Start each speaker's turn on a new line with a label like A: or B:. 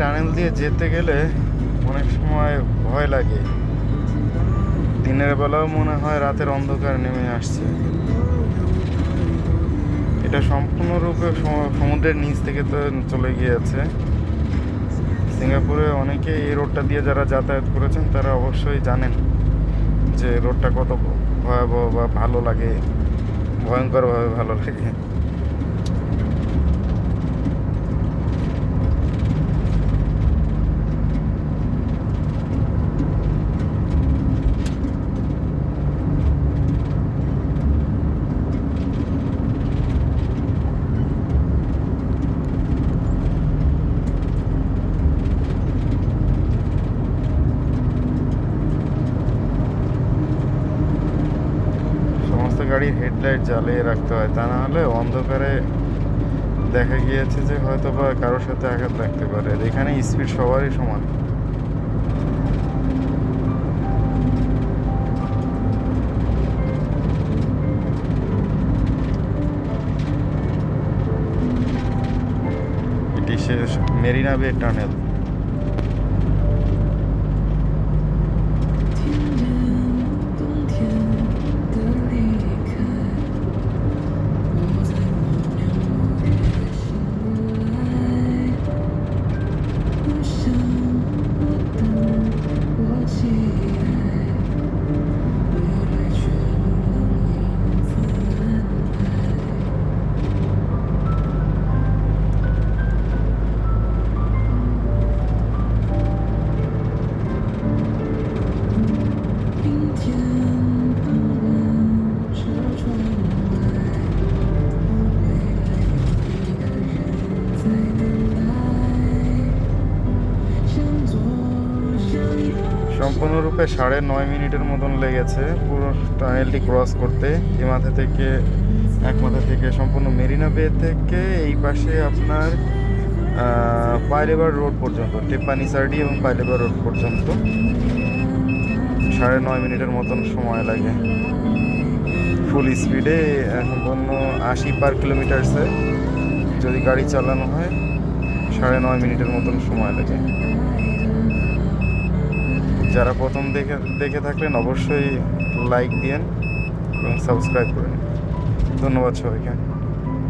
A: Tunnel দিয়ে যেতে গেলে অনেক সময় ভয় লাগে। দিনের বেলাও মনে হয় রাতের অন্ধকার নেমে আসছে। এটা সম্পূর্ণরূপে সমুদ্রের নিচ থেকে তো চলে গিয়েছে। সিঙ্গাপুরে অনেকে এই রোডটা দিয়ে যারা যাতায়াত করেছেন তারা অবশ্যই জানেন যে রোডটা কত ভয়াবহ বা ভালো লাগে, ভয়ঙ্করভাবে ভালো লাগে। গাড়ির হেডলাইট জ্বালিয়ে রাখতে হয়, তা না হলে অন্ধকারে দেখা গিয়েছে যে হয়তো বা কারোর সাথে আঘাত লাগতে পারে। এখানে স্পিড সবারই সমান। এটি শেষ মেরিনা বে টানেল। সম্পূর্ণরূপে 9.5 মিনিটের মতন লেগেছে পুরো টানেলটি ক্রস করতে। এক মাথা থেকে সম্পূর্ণ মেরিনা বে থেকে এই পাশে আপনার পাইলেবার রোড পর্যন্ত, টেপানি সার্ডি এবং পাইলেবার রোড পর্যন্ত 9.5 মিনিটের মতন সময় লাগে। ফুল স্পিডে সম্পূর্ণ 80 পার কিলোমিটারসে যদি গাড়ি চালানো হয় 9.5 মিনিটের মতন সময় লাগে। যারা প্রথম দেখে থাকলেন অবশ্যই লাইক দিয়েন এবং সাবস্ক্রাইব করেন। ধন্যবাদ সবাইকে।